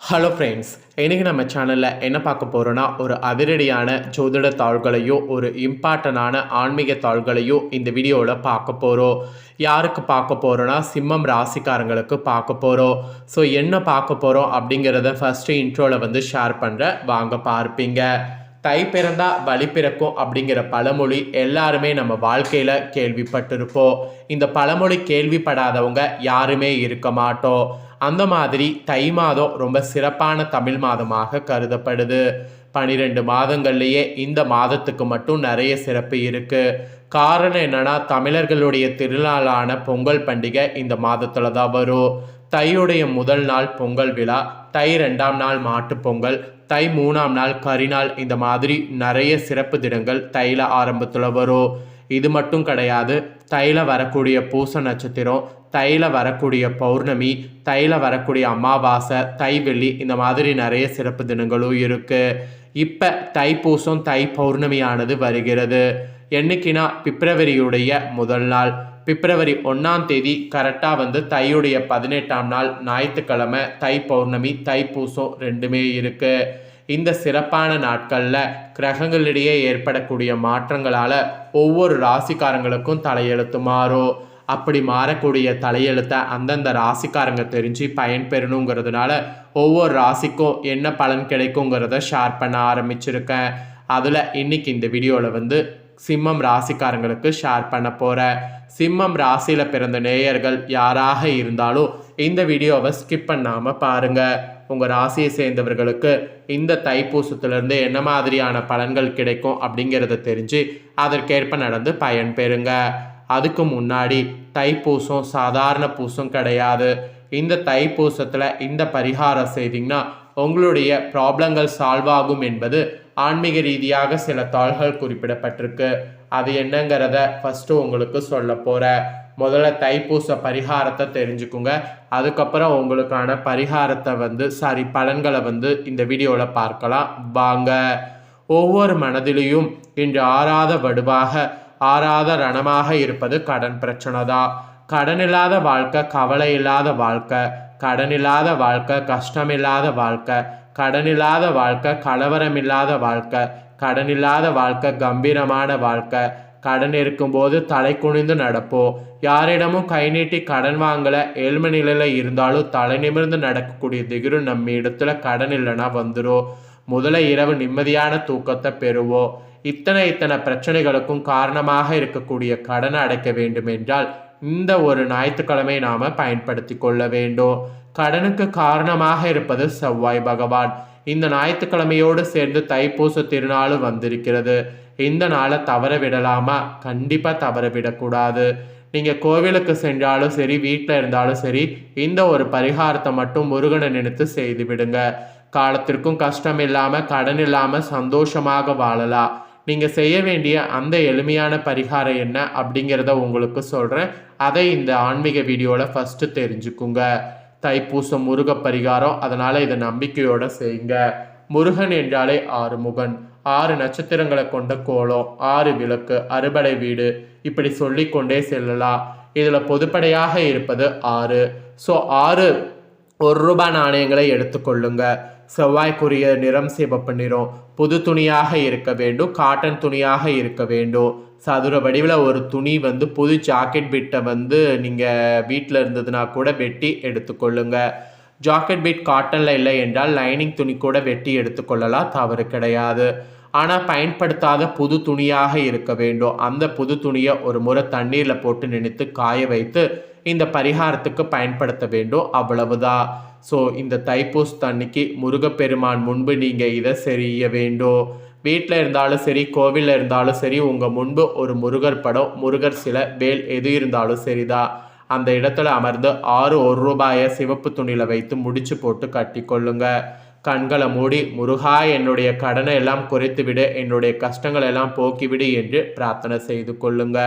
Hello friends, இன்றைக்கி நம்ம சேனலில் என்ன பார்க்க போகிறோன்னா, ஒரு அதிரடியான ஜோதிட தாள்களையோ ஒரு இம்பார்ட்டண்டான ஆன்மீக தாள்களையோ இந்த வீடியோவில் பார்க்க போகிறோம். யாருக்கு பார்க்க போகிறோன்னா, சிம்மம் ராசிக்காரங்களுக்கு பார்க்க போகிறோம். ஸோ என்ன பார்க்க போகிறோம் அப்படிங்கிறத ஃபஸ்ட்டு இன்ட்ரோவில் ஷேர் பண்ணுறேன், வாங்க பார்ப்பீங்க. தை பிறந்தா வழி பிறக்கும் அப்படிங்கிற பழமொழி எல்லாருமே நம்ம வாழ்க்கையில் கேள்விப்பட்டிருப்போம். இந்த பழமொழி கேள்விப்படாதவங்க யாருமே இருக்க மாட்டோம். அந்த மாதிரி தை மாதம் ரொம்ப சிறப்பான தமிழ் மாதமாக கருதப்படுது. 12 மாதங்கள்லேயே இந்த மாதத்துக்கு மட்டும் நிறைய சிறப்பு இருக்குது. காரணம் என்னென்னா, தமிழர்களுடைய திருநாளான பொங்கல் பண்டிகை இந்த மாதத்தில் தான் வரும். தையுடைய முதல் நாள் பொங்கல் விழா, தை 2ஆம் நாள் மாட்டுப்பொங்கல், தை 3ஆம் நாள் கரிநாள், இந்த மாதிரி நிறைய சிறப்பு தினங்கள் தையில் ஆரம்பத்தில் வரும். இது மட்டும் கிடையாது, தையில் வரக்கூடிய பூச நட்சத்திரம், தையில் வரக்கூடிய பௌர்ணமி, தையில் வரக்கூடிய அமாவாசை, தை வெள்ளி, இந்த மாதிரி நிறைய சிறப்பு தினங்களும் இருக்குது. இப்போ தைப்பூசம் தை பௌர்ணமியானது வருகிறது. என்னைக்குன்னா பிப்ரவரியுடைய முதல் நாள், பிப்ரவரி 1ஆம் தேதி கரெக்டாக தையுடைய 18ஆம் நாள் ஞாயிற்றுக்கிழமை தை பௌர்ணமி தைப்பூசம் ரெண்டுமே இருக்குது. இந்த சிறப்பான நாட்களில் கிரகங்களிடையே ஏற்படக்கூடிய மாற்றங்களால் ஒவ்வொரு ராசிக்காரங்களுக்கும் தலையெழுத்து மாறும். அப்படி மாறக்கூடிய தலையெழுத்தை அந்தந்த ராசிக்காரங்க தெரிஞ்சு பயன்பெறணுங்கிறதுனால ஒவ்வொரு ராசிக்கும் என்ன பலன் கிடைக்குங்கிறத ஷேர் பண்ண ஆரம்பிச்சிருக்கேன். அதில் இன்றைக்கி இந்த வீடியோவில் சிம்மம் ராசிக்காரங்களுக்கு ஷேர் பண்ண போகிறேன். சிம்மம் ராசியில் பிறந்த நேயர்கள் யாராக இருந்தாலும் இந்த வீடியோவை ஸ்கிப் பண்ணாமல் பாருங்கள். உங்கள் ராசியை சேர்ந்தவர்களுக்கு இந்த தைப்பூசத்துலேருந்து என்ன மாதிரியான பலன்கள் கிடைக்கும் அப்படிங்கிறத தெரிஞ்சு அதற்கேற்ப நடந்து பயன்பெறுங்க. அதுக்கு முன்னாடி தைப்பூசம் சாதாரண பூசம் கிடையாது. இந்த தைப்பூசத்தில் இந்த பரிகாரம் செய்திங்கன்னா உங்களுடைய ப்ராப்ளங்கள் சால்வ் ஆகும் என்பது ஆன்மீக ரீதியாக சில தாள்கள் குறிப்பிடப்பட்டிருக்கு. அது என்னங்கிறத ஃபஸ்ட்டு உங்களுக்கு சொல்ல போகிறேன். முதல்ல தைப்பூச பரிகாரத்தை தெரிஞ்சுக்குங்க. அதுக்கப்புறம் உங்களுக்கான பரிகாரத்தை பலன்களை இந்த வீடியோவில் பார்க்கலாம் வாங்க. ஒவ்வொரு மனதிலையும் இன்று ஆறாத வடுவாக ஆறாத ரணமாக இருப்பது கடன் பிரச்சனை தான். கடனில்லாத வாழ்க்கை கவலை இல்லாத வாழ்க்கை, கடனில்லாத வாழ்க்கை கஷ்டமில்லாத வாழ்க்கை, கடனில்லாத வாழ்க்கை கலவரமில்லாத வாழ்க்கை, கடனில்லாத வாழ்க்கை கம்பீரமான வாழ்க்கை. கடன் இருக்கும்போது தலை குனிந்து நடப்போம். யாரிடமும் கை நீட்டி கடன் வாங்கலை, ஏழ்மை நிலையில் இருந்தாலும் தலை நிமிர்ந்து நடக்கக்கூடிய திகிரு நம்ம இடத்துல கடன் இல்லைன்னா வந்துடும். முதல்ல இரவு நிம்மதியான தூக்கத்தை பெறுவோம். இத்தனை பிரச்சனைகளுக்கும் காரணமாக இருக்கக்கூடிய கடனை அடைக்க வேண்டும் என்றால் இந்த ஒரு ஞாயிற்றுக்கிழமை நாம் பயன்படுத்தி கொள்ள வேண்டும். கடனுக்கு காரணமாக இருப்பது செவ்வாய் பகவான். இந்த ஞாயிற்றுக்கிழமையோடு சேர்ந்து தைப்பூச திருநாளும் வந்திருக்கிறது. இந்த நாளை தவற விடலாமா? கண்டிப்பாக தவற விடக்கூடாது. நீங்கள் கோவிலுக்கு சென்றாலும் சரி, வீட்டில் இருந்தாலும் சரி, இந்த ஒரு பரிகாரத்தை மட்டும் முருகனை நினைத்து செய்து விடுங்க. காலத்திற்கும் கஷ்டம் இல்லாமல் கடன் இல்லாமல் சந்தோஷமாக வாழலாம். நீங்கள் செய்ய வேண்டிய அந்த எளிமையான பரிகாரம் என்ன அப்படிங்கிறத உங்களுக்கு சொல்கிறேன். அதை இந்த ஆன்மீக வீடியோவில் ஃபஸ்ட்டு தெரிஞ்சுக்குங்க. தைப்பூசம் முருக பரிகாரம், அதனால் இதை நம்பிக்கையோடு செய்யுங்க. முருகன் என்றாலே 6 முகன், 6 நட்சத்திரங்களை கொண்ட கோலம், 6 விளக்கு, அறுபடை வீடு, இப்படி சொல்லிக்கொண்டே செல்லலாம். இதில் பொதுப்படையாக இருப்பது 6. ஸோ 6 ₹1 நாணயங்களை எடுத்துக்கொள்ளுங்க. செவ்வாய்க்குரிய நிறம் சிவப்பு நிறம், புது துணியாக இருக்க வேண்டும், காட்டன் துணியாக இருக்க வேண்டும். சதுர வடிவில் ஒரு துணி புது ஜாக்கெட் பிட்டை நீங்கள் வீட்டில் இருந்ததுன்னா கூட வெட்டி எடுத்துக்கொள்ளுங்க. ஜாக்கெட் பிட் காட்டனில் இல்லை என்றால் லைனிங் துணி கூட வெட்டி எடுத்துக்கொள்ளலாம், தவறு கிடையாது. ஆனால் பயன்படுத்தாத புது துணியாக இருக்க வேண்டும். அந்த புது துணியை ஒரு முறை தண்ணீரில் போட்டு நினைத்து காய வைத்து இந்த பரிகாரத்துக்கு பயன்படுத்த வேண்டும், அவ்வளவுதான். ஸோ இந்த தைப்பூசத்தன்னைக்கு முருகப்பெருமான் முன்பு நீங்கள் இதை செய்ய வேண்டும். வீட்டில் இருந்தாலும் சரி, கோவிலில் இருந்தாலும் சரி, உங்கள் முன்பு ஒரு முருகர் படம், முருகர் சிலை, வேல் எது இருந்தாலும் சரிதான். அந்த இடத்துல அமர்ந்து 6 ₹1 சிவப்பு துணியில் வைத்து முடிச்சு போட்டு கட்டி கொள்ளுங்க. கண்களை மூடி, முருகா என்னுடைய கடனை எல்லாம் குறைத்து விடு, என்னுடைய கஷ்டங்கள் எல்லாம் போக்கிவிடு என்று பிரார்த்தனை செய்து கொள்ளுங்க.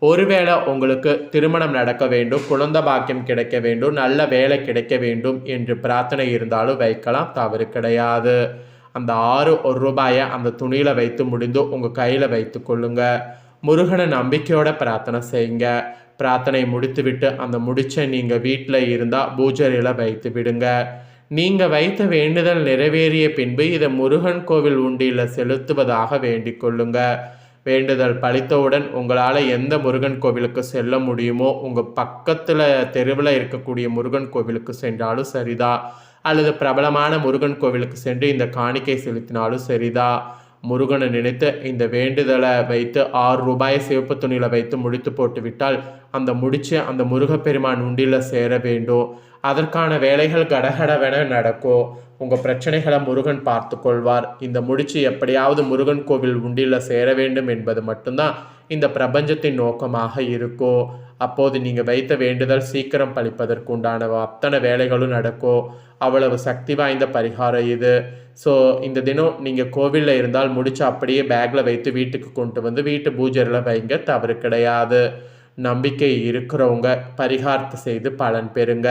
ஒருவேளை உங்களுக்கு திருமணம் நடக்க வேண்டும், குழந்தை பாக்கியம் கிடைக்க வேண்டும், நல்ல வேலை கிடைக்க வேண்டும் என்று பிரார்த்தனை இருந்தாலும் வைக்கலாம், தவறு கிடையாது. அந்த 6 ₹1 அந்த துணியில் வைத்து முடிந்து உங்கள் கையில் வைத்து கொள்ளுங்க. முருகனை நம்பிக்கையோட பிரார்த்தனை செய்யுங்க. பிரார்த்தனை முடித்துவிட்டு அந்த முடிச்சை நீங்கள் வீட்டில் இருந்தால் பூஜையில் வைத்து விடுங்க. நீங்கள் வைத்த வேண்டுதல் நிறைவேறிய பின்பு இதை முருகன் கோவில் உண்டியில் செலுத்துவதாக வேண்டிக் கொள்ளுங்க. வேண்டுதல் பலித்தவுடன் உங்களால் எந்த முருகன் கோவிலுக்கு செல்ல முடியுமோ உங்கள் பக்கத்தில் தெருவில் இருக்கக்கூடிய முருகன் கோவிலுக்கு சென்றாலும் சரிதான், அல்லது பிரபலமான முருகன் கோவிலுக்கு சென்று இந்த காணிக்கை செலுத்தினாலும் சரிதான். முருகனை நினைத்து இந்த வேண்டுதலை வைத்து 6 ரூபாயை சிவப்பு துணியில் வைத்து முடித்து போட்டு விட்டால் அந்த முடிச்சு அந்த முருகப்பெருமான் உண்டியில் சேர வேண்டும். அதற்கான வேலைகள் கடகடவென நடக்கும். உங்கள் பிரச்சனைகளை முருகன் பார்த்து கொள்வார். இந்த முடிச்சு எப்படியாவது முருகன் கோவில் உண்டியில் சேர வேண்டும் என்பது மட்டும்தான் இந்த பிரபஞ்சத்தின் நோக்கமாக இருக்கும். அப்போது நீங்கள் வைத்த வேண்டுதல் சீக்கிரம் பலிப்பதற்கு உண்டான அத்தனை வேலைகளும் நடக்கும். அவ்வளவு சக்தி வாய்ந்த பரிகாரம் இது. ஸோ இந்த தினம் நீங்கள் கோவிலில் இருந்தால் முடிச்சு அப்படியே பேக்கில் வைத்து வீட்டுக்கு கொண்டு வந்து வீட்டு பூஜையில் வைங்க, தவறு கிடையாது. நம்பிக்கை இருக்கிறவங்க பரிகாரத்தை செய்து பலன் பெறுங்க.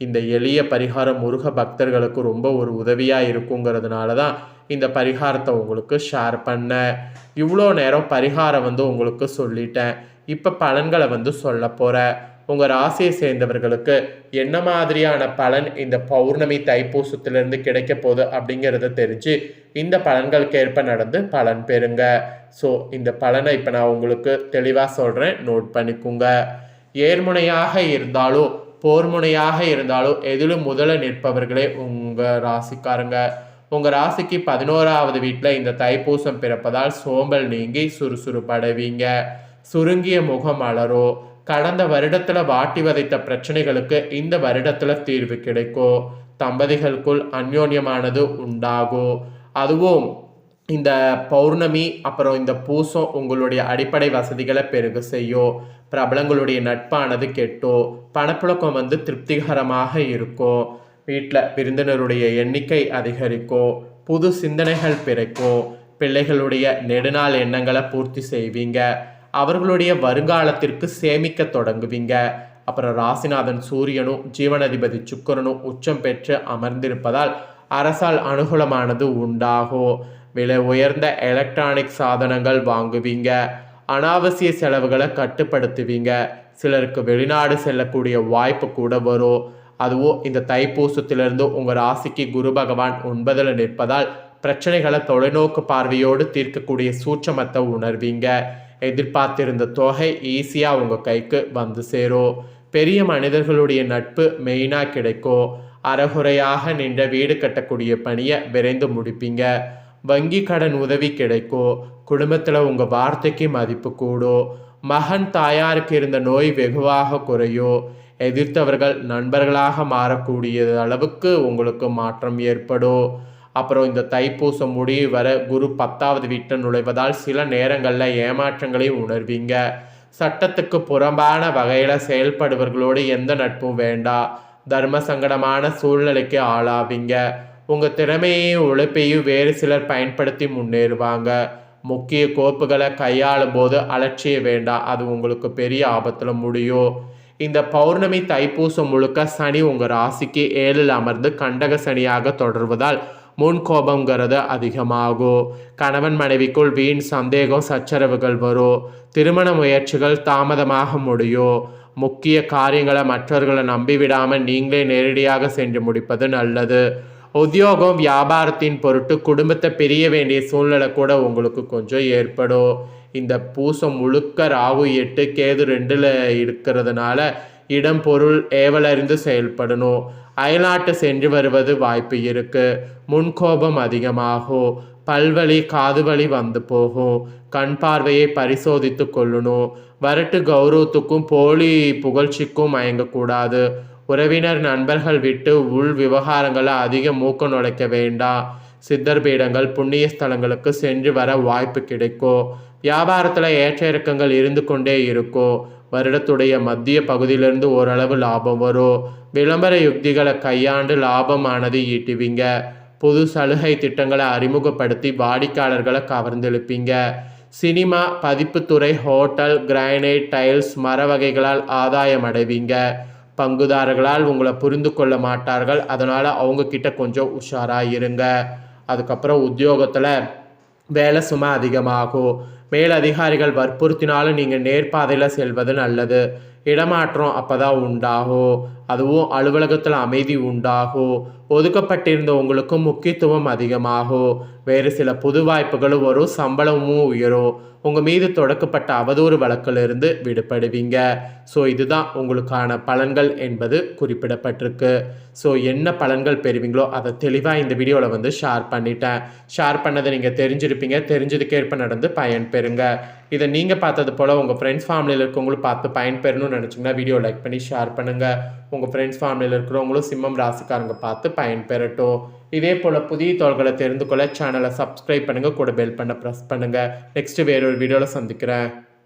இந்த எளிய பரிகாரம் முருக பக்தர்களுக்கு ரொம்ப ஒரு உதவியாக இருக்குங்கிறதுனால தான் இந்த பரிகாரத்தை உங்களுக்கு ஷேர் பண்ணேன். இவ்வளோ நேரம் பரிகாரம் உங்களுக்கு சொல்லிட்டேன். இப்போ பலன்களை சொல்ல போகிறேன். உங்கள் ராசியை சேர்ந்தவர்களுக்கு என்ன மாதிரியான பலன் இந்த பௌர்ணமி தைப்பூசத்திலிருந்து கிடைக்க போகுது அப்படிங்கிறத தெரிஞ்சு இந்த பலன்களுக்கு ஏற்ப நடந்து பலன் பெறுங்க. ஸோ இந்த பலனை இப்போ நான் உங்களுக்கு தெளிவாக சொல்கிறேன், நோட் பண்ணிக்கோங்க. ஏர்முனையாக இருந்தாலும் போர்முனையாக இருந்தாலும் எதிலும் முதல்ல நிற்பவர்களே உங்கள் ராசிக்காரங்க. உங்கள் ராசிக்கு 11வது வீட்டில் இந்த தைப்பூசம் பிறப்பதால் சோம்பல் நீங்கி சுறுசுறுப்படைவீங்க. சுருங்கிய முகம் அலரோ. கடந்த வருடத்தில் வாட்டி வதைத்த பிரச்சனைகளுக்கு இந்த வருடத்தில் தீர்வு கிடைக்கும். தம்பதிகளுக்குள் அந்யோன்யமானது உண்டாகும். அதுவும் இந்த பௌர்ணமி அப்புறம் இந்த பூசம் உங்களுடைய அடிப்படை வசதிகளை பெருக செய்யும். பிரபலங்களுடைய நட்பானது கெட்டோ. பணப்புழக்கம் திருப்திகரமாக இருக்கும். வீட்டில் விருந்தினருடைய எண்ணிக்கை அதிகரிக்கும். புது சிந்தனைகள் பிறக்கும். பிள்ளைகளுடைய நெடுநாள் எண்ணங்களை பூர்த்தி செய்வீங்க. அவர்களுடைய வருங்காலத்திற்கு சேமிக்க தொடங்குவீங்க. அப்புறம் ராசிநாதன் சூரியனும் ஜீவனதிபதி சுக்கிரனும் உச்சம் பெற்று அமர்ந்திருப்பதால் அரசால் அனுகூலமானது உண்டாகும். விலை உயர்ந்த எலக்ட்ரானிக் சாதனங்கள் வாங்குவீங்க. அனாவசிய செலவுகளை கட்டுப்படுத்துவீங்க. சிலருக்கு வெளிநாடு செல்லக்கூடிய வாய்ப்பு கூட வரும். அதுவும் இந்த தைப்பூசத்திலிருந்து உங்கள் ராசிக்கு குரு பகவான் 9ல் நிற்பதால் பிரச்சனைகளை தொலைநோக்கு பார்வையோடு தீர்க்கக்கூடிய சூட்சமத்தை உணர்வீங்க. எதிர்பார்த்திருந்த தொகை ஈஸியாக உங்கள் கைக்கு சேரும். பெரிய மனிதர்களுடைய நட்பு மெயினாக கிடைக்கும். அறகுறையாக நின்ற வீடு கட்டக்கூடிய பணியை விரைந்து முடிப்பீங்க. வங்கி கடன் உதவி கிடைக்கும். குடும்பத்தில் உங்கள் வார்த்தைக்கு மதிப்பு கூடும். மகன் தாயாருக்கு இருந்த நோய் வெகுவாக குறையும். எதிர்த்தவர்கள் நண்பர்களாக மாறக்கூடிய அளவுக்கு உங்களுக்கு மாற்றம் ஏற்படும். அப்புறம் இந்த தைப்பூசம் முடிவு வர குரு 10வது வீட்டில் நுழைவதால் சில நேரங்களில் ஏமாற்றங்களையும் உணர்வீங்க. சட்டத்துக்கு புறம்பான வகையில் செயல்படுவர்களோடு எந்த நட்பும் வேண்டாம். தர்ம சங்கடமான சூழ்நிலைக்கு ஆளாவீங்க. உங்கள் திறமையையும் உழைப்பையும் வேறு சிலர் பயன்படுத்தி முன்னேறுவாங்க. முக்கிய கோப்புகளை கையாளும் போது அலட்சிய வேண்டாம், அது உங்களுக்கு பெரிய ஆபத்தில் முடியும். இந்த பௌர்ணமி தைப்பூசம் முழுக்க சனி உங்கள் ராசிக்கு 7ல் அமர்ந்து கண்டக சனியாக தொடர்வதால் முன்கோபங்கிறது அதிகமாகும். கணவன் மனைவிக்குள் வீண் சந்தேகம் சச்சரவுகள் வரும். திருமண முயற்சிகள் தாமதமாக முடியும். முக்கிய காரியங்களை மற்றவர்களை நம்பிவிடாமல் நீங்களே நேரடியாக சென்று முடிப்பது நல்லது. உத்தியோகம் வியாபாரத்தின் பொருட்டு குடும்பத்தை பிரிய வேண்டிய சூழ்நிலை கூட உங்களுக்கு கொஞ்சம் ஏற்படும். இந்த பூசம் முழுக்க ராகு 8 கேது 2ல் இருக்கிறதுனால இடம் பொருள் ஏவலறிந்து செயல்படணும். அயல்நாட்டு சென்று வருவது வாய்ப்பு இருக்கு. முன்கோபம் அதிகமாகும். பல்வலி காதுவலி போகும். கண் பார்வையை பரிசோதித்து கொள்ளணும். வரட்டு கௌரவத்துக்கும் போலி புகழ்ச்சிக்கும் மயங்கக்கூடாது. உறவினர் நண்பர்கள் விட்டு உள் விவகாரங்களை அதிக மூக்க நுழைக்க வேண்டாம். சித்தர் பீடங்கள் புண்ணிய ஸ்தலங்களுக்கு சென்று வர வாய்ப்பு கிடைக்கும். வியாபாரத்தில் ஏற்ற இறக்கங்கள் இருந்து கொண்டே இருக்கும். வருடத்துடைய மத்திய பகுதியிலிருந்து ஓரளவு லாபம் வரும். விளம்பர யுக்திகளை கையாண்டு லாபமானது ஈட்டுவீங்க. புது சலுகை திட்டங்களை அறிமுகப்படுத்தி வாடிக்கையாளர்களை கவர்ந்தெழுப்பீங்க. சினிமா, பதிப்புத்துறை, ஹோட்டல், கிரானைட், டைல்ஸ், மர வகைகளால் ஆதாயம் அடைவீங்க. பங்குதாரர்களால் உங்களை புரிந்து கொள்ள மாட்டார்கள். அதனால் அவங்கக்கிட்ட கொஞ்சம் உஷாராக இருங்க. அதுக்கப்புறம் உத்தியோகத்தில் வேலை சுமை அதிகமாகும். மேலதிகாரிகள் வற்புறுத்தினாலும் நீங்கள் நேர்பாதையில் செல்வது நல்லது. இடமாற்றம் அப்போ தான் உண்டாகும். அதுவும் அலுவலகத்தில் அமைதி உண்டாகும். ஒதுக்கப்பட்டிருந்த உங்களுக்கு முக்கியத்துவம் அதிகமாகும். வேறு சில புது வாய்ப்புகளும் வரும், சம்பளமும் உயரும். உங்கள் மீது தொடக்கப்பட்ட அவதூறு வழக்கிலிருந்து விடுபடுவீங்க. ஸோ இதுதான் உங்களுக்கான பலன்கள் என்பது குறிப்பிடப்பட்டிருக்கு. ஸோ என்ன பலன்கள் பெறுவீங்களோ அதை தெளிவாக இந்த வீடியோவில் வந்து ஷேர் பண்ணிட்டேன். ஷேர் பண்ணதை நீங்கள் தெரிஞ்சிருப்பீங்க. தெரிஞ்சதுக்கேற்ப நடந்து பயன்பெறுங்க. இதை நீங்கள் பார்த்தது போல் உங்கள் ஃப்ரெண்ட்ஸ் ஃபேமிலியில் இருக்கவங்களும் பார்த்து பயன்பெறணும்னு நினச்சிங்கன்னா வீடியோ லைக் பண்ணி ஷேர் பண்ணுங்கள். உங்கள் ஃப்ரெண்ட்ஸ் ஃபேமிலியில் இருக்கிறவங்களும் சிம்மம் ராசிக்காரங்க பார்த்து பயன்பெறட்டும். இதே போல் புதிய தகவல்களை தெரிந்து கொள்ள சேனலை சப்ஸ்கிரைப் பண்ணுங்கள், கூட பெல் பண்ண ப்ரெஸ் பண்ணுங்கள். நெக்ஸ்ட்டு வேறொரு வீடியோவில் சந்திக்கிறேன்.